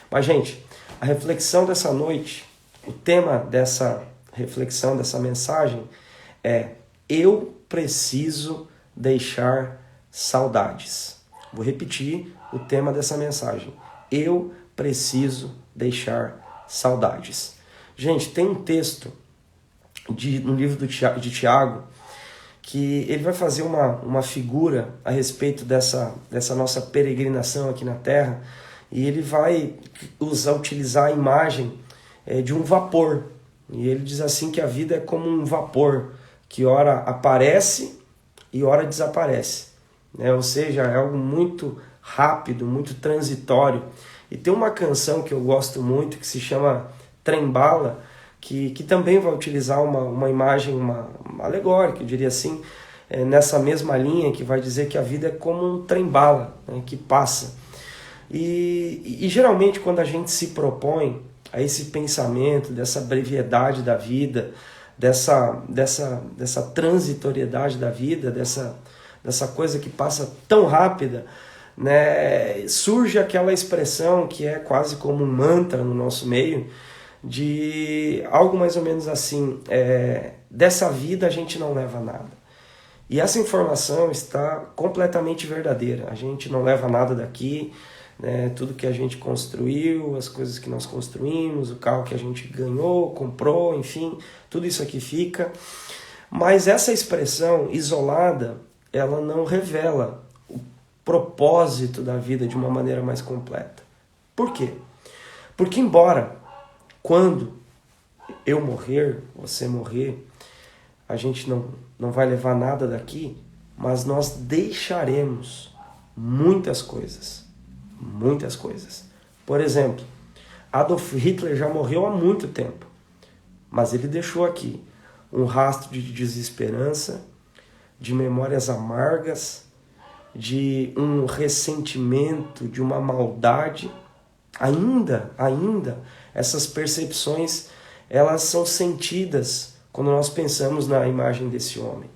Mas, gente, a reflexão dessa noite, o tema dessa reflexão, dessa mensagem é: eu preciso deixar saudades. Vou repetir o tema dessa mensagem: eu preciso deixar saudades. Gente, tem um texto no livro de Tiago que ele vai fazer uma figura a respeito dessa nossa peregrinação aqui na Terra, e ele vai utilizar a imagem de um vapor. E ele diz assim que a vida é como um vapor, que ora aparece e ora desaparece. Ou seja, é algo muito rápido, muito transitório. E tem uma canção que eu gosto muito, que se chama Trem-Bala, que também vai utilizar uma imagem, uma alegórica, eu diria assim, nessa mesma linha, que vai dizer que a vida é como um trem-bala, né, que passa. E geralmente quando a gente se propõe a esse pensamento dessa brevidade da vida, dessa transitoriedade da vida, dessa coisa que passa tão rápida, né, surge aquela expressão que é quase como um mantra no nosso meio, de algo mais ou menos assim: dessa vida a gente não leva nada. E essa informação está completamente verdadeira. A gente não leva nada daqui, né? Tudo que a gente construiu, as coisas que nós construímos, o carro que a gente ganhou, comprou, enfim, tudo isso aqui fica. Mas essa expressão isolada, ela não revela o propósito da vida de uma maneira mais completa. Por quê? Porque embora quando eu morrer, você morrer, a gente não vai levar nada daqui, mas nós deixaremos muitas coisas. Muitas coisas. Por exemplo, Adolf Hitler já morreu há muito tempo, mas ele deixou aqui um rastro de desesperança, de memórias amargas, de um ressentimento, de uma maldade. Ainda, essas percepções, elas são sentidas quando nós pensamos na imagem desse homem.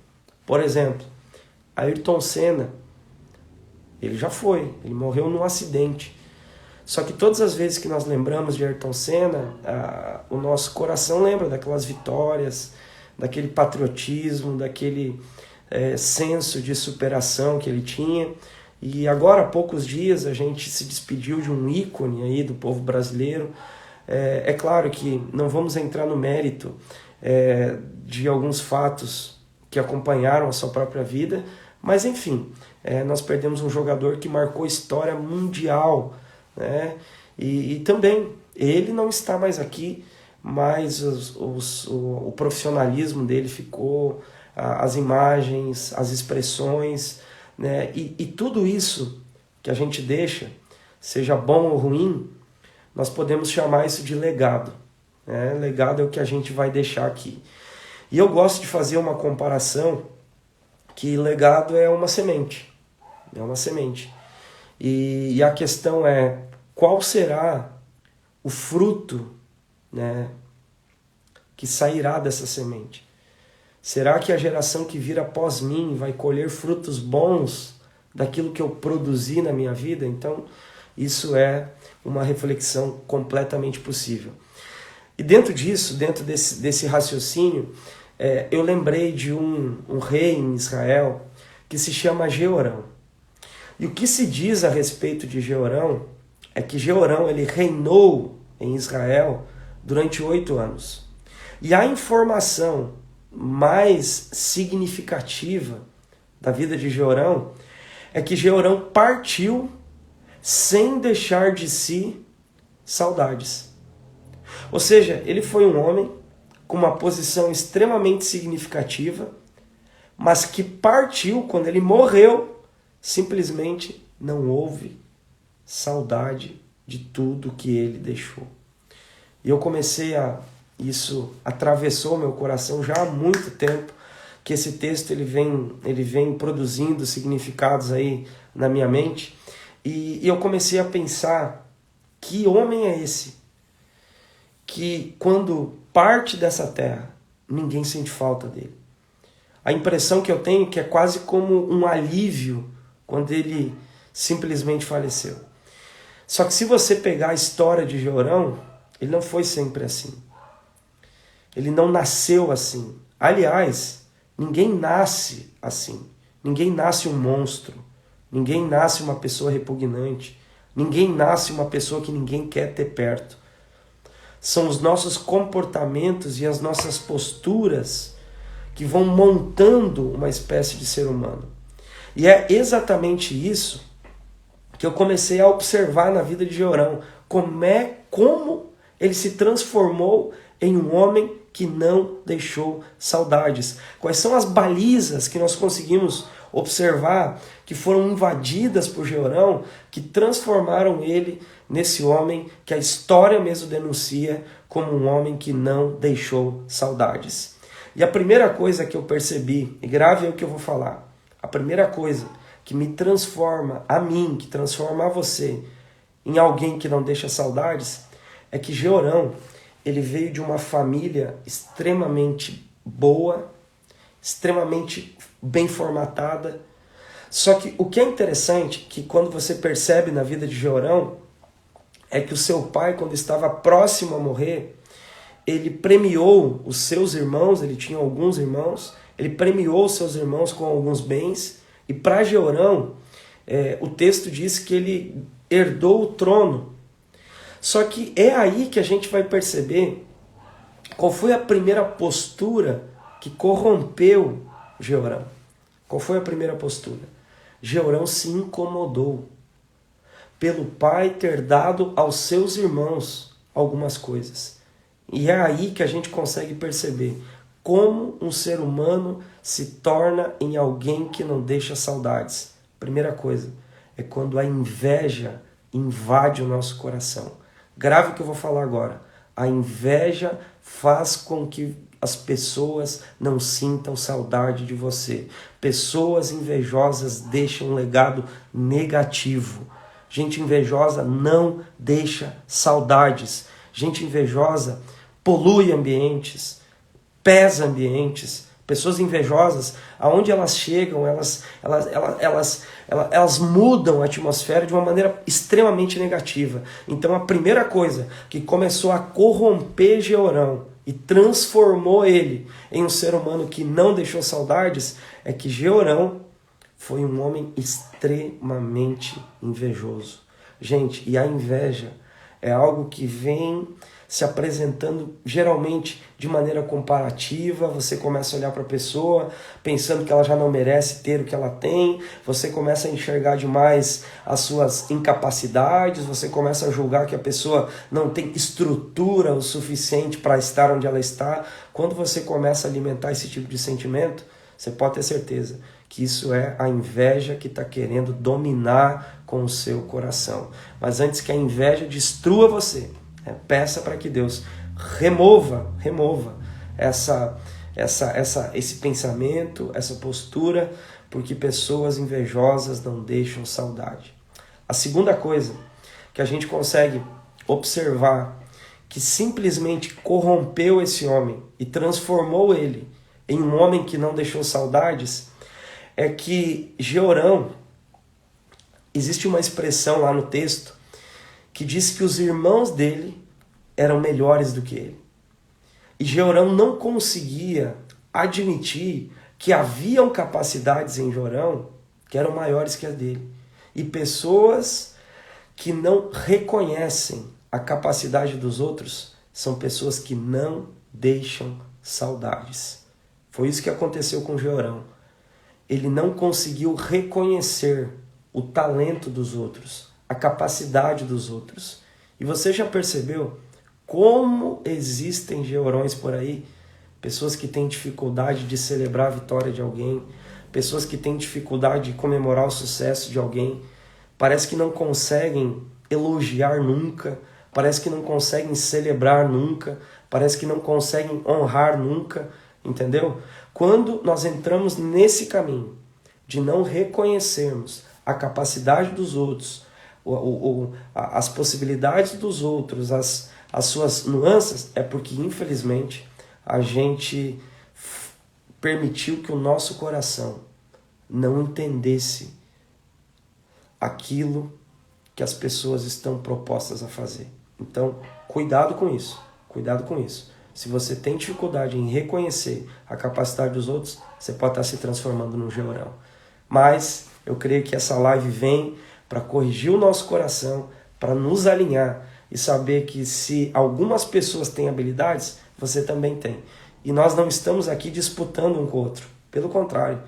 Por exemplo, Ayrton Senna, ele já foi, ele morreu num acidente. Só que todas as vezes que nós lembramos de Ayrton Senna, o nosso coração lembra daquelas vitórias, daquele patriotismo, daquele senso de superação que ele tinha. E agora, há poucos dias, a gente se despediu de um ícone aí do povo brasileiro. É claro que não vamos entrar no mérito de alguns fatos que acompanharam a sua própria vida, mas enfim, nós perdemos um jogador que marcou história mundial, né? E também, ele não está mais aqui, mas o profissionalismo dele ficou, as imagens, as expressões, né? E tudo isso que a gente deixa, seja bom ou ruim, nós podemos chamar isso de legado. Né? Legado é o que a gente vai deixar aqui. E eu gosto de fazer uma comparação que legado é uma semente. É uma semente. E a questão é: qual será o fruto, né, que sairá dessa semente? Será que a geração que vir após mim vai colher frutos bons daquilo que eu produzi na minha vida? Então, isso é uma reflexão completamente possível. E dentro disso, dentro desse raciocínio, eu lembrei de um rei em Israel que se chama Jeorão. E o que se diz a respeito de Jeorão é que Jeorão, ele reinou em Israel durante 8 anos. E a informação mais significativa da vida de Jeorão é que Jeorão partiu sem deixar de si saudades. Ou seja, ele foi um homem com uma posição extremamente significativa, mas que partiu quando ele morreu, simplesmente não houve saudade de tudo que ele deixou. E eu comecei isso atravessou meu coração já há muito tempo, que esse texto ele vem produzindo significados aí na minha mente, e eu comecei a pensar: que homem é esse que quando parte dessa terra, ninguém sente falta dele? A impressão que eu tenho é que é quase como um alívio quando ele simplesmente faleceu. Só que se você pegar a história de Jeorão, ele não foi sempre assim. Ele não nasceu assim. Aliás, ninguém nasce assim. Ninguém nasce um monstro. Ninguém nasce uma pessoa repugnante. Ninguém nasce uma pessoa que ninguém quer ter perto. São os nossos comportamentos e as nossas posturas que vão montando uma espécie de ser humano. E é exatamente isso que eu comecei a observar na vida de Jeorão. Como ele se transformou em um homem que não deixou saudades. Quais são as balizas que nós conseguimos observar que foram invadidas por Jeorão, que transformaram ele nesse homem que a história mesmo denuncia como um homem que não deixou saudades. E a primeira coisa que eu percebi, e grave é o que eu vou falar, a primeira coisa que me transforma a mim, que transforma a você em alguém que não deixa saudades, é que Jeorão, ele veio de uma família extremamente boa, extremamente bem formatada. Só que o que é interessante, que quando você percebe na vida de Jeorão, é que o seu pai, quando estava próximo a morrer, ele premiou os seus irmãos, ele tinha alguns irmãos, ele premiou os seus irmãos com alguns bens, e para Jeorão, o texto diz que ele herdou o trono. Só que é aí que a gente vai perceber qual foi a primeira postura que corrompeu Jeorão. Qual foi a primeira postura? Jeorão se incomodou pelo pai ter dado aos seus irmãos algumas coisas. E é aí que a gente consegue perceber como um ser humano se torna em alguém que não deixa saudades. Primeira coisa é quando a inveja invade o nosso coração. Grave o que eu vou falar agora. A inveja faz com que as pessoas não sintam saudade de você. Pessoas invejosas deixam um legado negativo. Gente invejosa não deixa saudades. Gente invejosa polui ambientes, pesa ambientes. Pessoas invejosas, aonde elas chegam, elas mudam a atmosfera de uma maneira extremamente negativa. Então a primeira coisa que começou a corromper Jeorão e transformou ele em um ser humano que não deixou saudades é que Jeorão foi um homem extremamente invejoso. Gente, e a inveja é algo que vem se apresentando geralmente de maneira comparativa. Você começa a olhar para a pessoa pensando que ela já não merece ter o que ela tem, você começa a enxergar demais as suas incapacidades, você começa a julgar que a pessoa não tem estrutura o suficiente para estar onde ela está. Quando você começa a alimentar esse tipo de sentimento, você pode ter certeza que isso é a inveja que está querendo dominar com o seu coração. Mas antes que a inveja destrua você, peça para que Deus remova esse pensamento, essa postura, porque pessoas invejosas não deixam saudade. A segunda coisa que a gente consegue observar que simplesmente corrompeu esse homem e transformou ele em um homem que não deixou saudades é que Jeorão, existe uma expressão lá no texto que diz que os irmãos dele eram melhores do que ele. E Jeorão não conseguia admitir que haviam capacidades em Jeorão que eram maiores que a dele. E pessoas que não reconhecem a capacidade dos outros são pessoas que não deixam saudades. Foi isso que aconteceu com Jeorão. Ele não conseguiu reconhecer o talento dos outros, a capacidade dos outros. E você já percebeu como existem Jeorões por aí? Pessoas que têm dificuldade de celebrar a vitória de alguém, pessoas que têm dificuldade de comemorar o sucesso de alguém, parece que não conseguem elogiar nunca, parece que não conseguem celebrar nunca, parece que não conseguem honrar nunca, entendeu? Quando nós entramos nesse caminho de não reconhecermos a capacidade dos outros, as possibilidades dos outros, as suas nuances, é porque, infelizmente, a gente permitiu que o nosso coração não entendesse aquilo que as pessoas estão propostas a fazer. Então, cuidado com isso. Cuidado com isso. Se você tem dificuldade em reconhecer a capacidade dos outros, você pode estar se transformando num Georão. Mas eu creio que essa live vem para corrigir o nosso coração, para nos alinhar e saber que se algumas pessoas têm habilidades, você também tem. E nós não estamos aqui disputando um com o outro. Pelo contrário,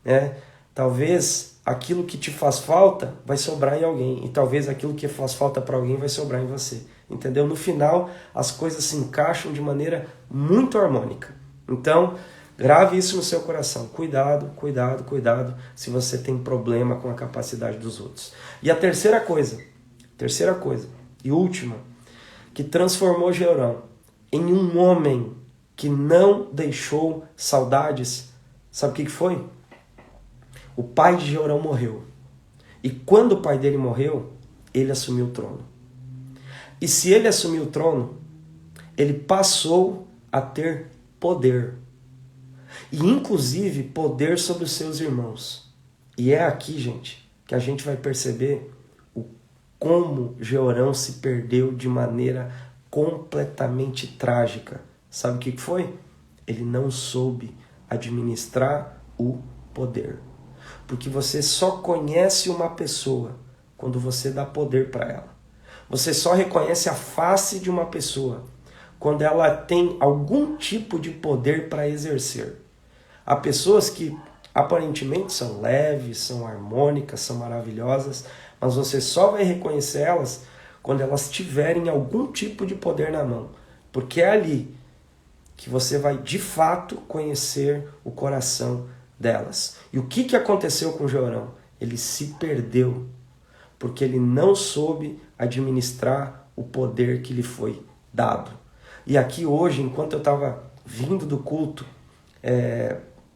né? Talvez aquilo que te faz falta vai sobrar em alguém. E talvez aquilo que faz falta para alguém vai sobrar em você. Entendeu? No final, as coisas se encaixam de maneira muito harmônica. Então, grave isso no seu coração. Cuidado, cuidado, cuidado se você tem problema com a capacidade dos outros. E a terceira coisa e última, que transformou Georão em um homem que não deixou saudades, sabe o que foi? O pai de Georão morreu. E quando o pai dele morreu, ele assumiu o trono. E se ele assumiu o trono, ele passou a ter poder. E inclusive poder sobre os seus irmãos. E é aqui, gente, que a gente vai perceber como Georão se perdeu de maneira completamente trágica. Sabe o que foi? Ele não soube administrar o poder. Porque você só conhece uma pessoa quando você dá poder para ela. Você só reconhece a face de uma pessoa quando ela tem algum tipo de poder para exercer. Há pessoas que aparentemente são leves, são harmônicas, são maravilhosas, mas você só vai reconhecer elas quando elas tiverem algum tipo de poder na mão. Porque é ali que você vai de fato conhecer o coração delas. E o que aconteceu com Georão? Ele se perdeu, porque ele não soube administrar o poder que lhe foi dado. E aqui hoje, enquanto eu estava vindo do culto,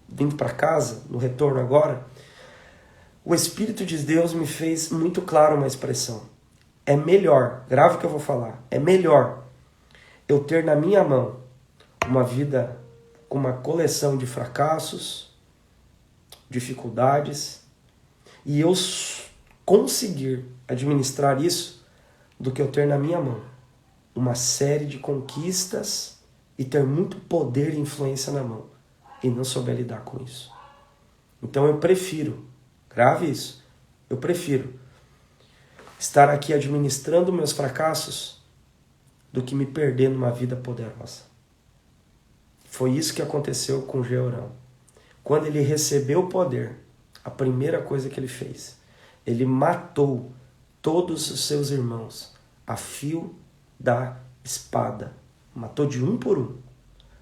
vindo para casa, no retorno agora, o Espírito de Deus me fez muito claro uma expressão. É melhor, grave o que eu vou falar, é melhor eu ter na minha mão uma vida com uma coleção de fracassos, dificuldades, e eu conseguir administrar isso, do que eu ter na minha mão uma série de conquistas e ter muito poder e influência na mão e não souber lidar com isso. Então eu prefiro, grave isso, eu prefiro estar aqui administrando meus fracassos do que me perder numa vida poderosa. Foi isso que aconteceu com Georão. Quando ele recebeu o poder, a primeira coisa que ele fez, ele matou todos os seus irmãos a fio da espada. Matou de um por um.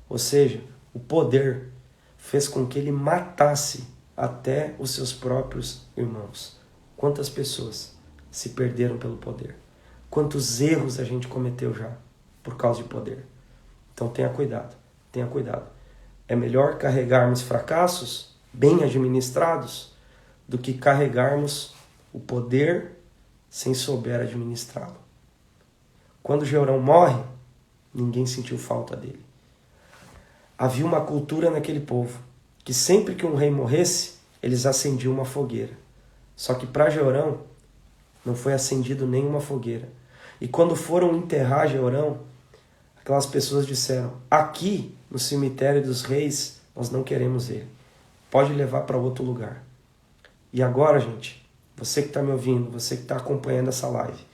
Ou seja, o poder fez com que ele matasse até os seus próprios irmãos. Quantas pessoas se perderam pelo poder? Quantos erros a gente cometeu já por causa de poder? Então tenha cuidado, tenha cuidado. É melhor carregarmos fracassos bem administrados do que carregarmos o poder sem souber administrá-lo. Quando Georão morre, ninguém sentiu falta dele. Havia uma cultura naquele povo que sempre que um rei morresse, eles acendiam uma fogueira. Só que para Georão não foi acendido nenhuma fogueira. E quando foram enterrar Georão, aquelas pessoas disseram: aqui no cemitério dos reis nós não queremos ele. Pode levar para outro lugar. E agora, gente, você que está me ouvindo, você que está acompanhando essa live,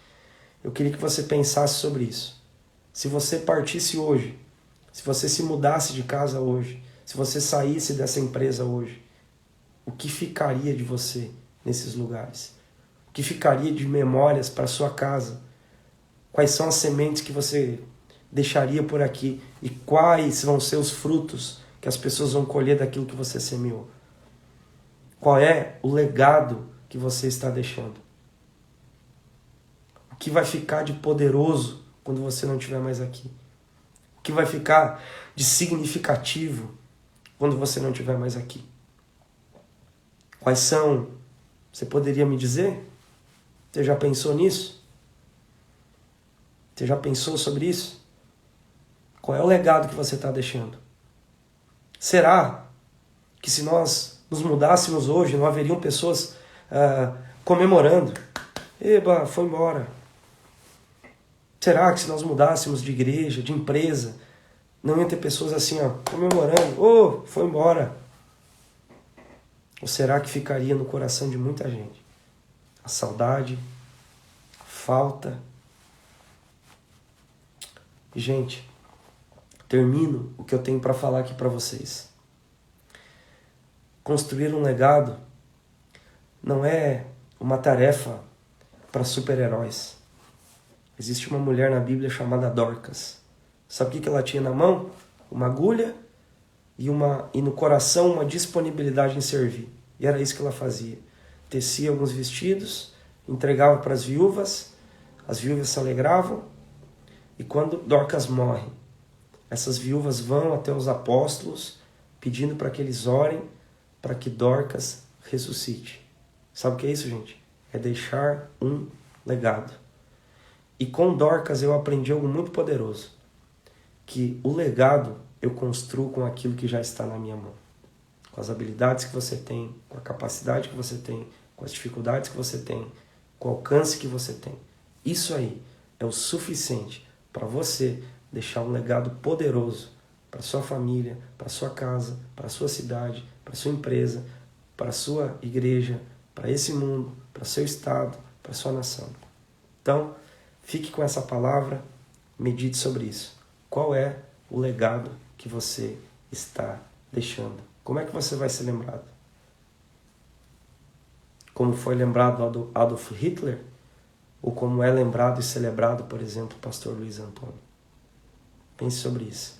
eu queria que você pensasse sobre isso. Se você partisse hoje, se você se mudasse de casa hoje, se você saísse dessa empresa hoje, o que ficaria de você nesses lugares? O que ficaria de memórias para sua casa? Quais são as sementes que você deixaria por aqui? E quais vão ser os frutos que as pessoas vão colher daquilo que você semeou? Qual é o legado que você está deixando? O que vai ficar de poderoso quando você não estiver mais aqui? O que vai ficar de significativo quando você não estiver mais aqui? Quais são? Você poderia me dizer? Você já pensou nisso? Você já pensou sobre isso? Qual é o legado que você está deixando? Será que se nós nos mudássemos hoje, não haveriam pessoas comemorando, Eba, foi embora. Será que se nós mudássemos de igreja, de empresa, não ia ter pessoas assim, ó, comemorando? Oh, foi embora. Ou será que ficaria no coração de muita gente? A saudade, a falta. Gente, termino o que eu tenho para falar aqui para vocês. Construir um legado não é uma tarefa para super-heróis. Existe uma mulher na Bíblia chamada Dorcas. Sabe o que ela tinha na mão? Uma agulha e no coração uma disponibilidade em servir. E era isso que ela fazia. Tecia alguns vestidos, entregava para as viúvas se alegravam, e quando Dorcas morre, essas viúvas vão até os apóstolos pedindo para que eles orem para que Dorcas ressuscite. Sabe o que é isso, gente? É deixar um legado. E com Dorcas eu aprendi algo muito poderoso, que o legado eu construo com aquilo que já está na minha mão. Com as habilidades que você tem, com a capacidade que você tem, com as dificuldades que você tem, com o alcance que você tem. Isso aí é o suficiente para você deixar um legado poderoso para sua família, para sua casa, para sua cidade, para sua empresa, para sua igreja, para esse mundo, para seu estado, para sua nação. Então, fique com essa palavra, medite sobre isso. Qual é o legado que você está deixando? Como é que você vai ser lembrado? Como foi lembrado Adolf Hitler? Ou como é lembrado e celebrado, por exemplo, o pastor Luiz Antônio? Pense sobre isso.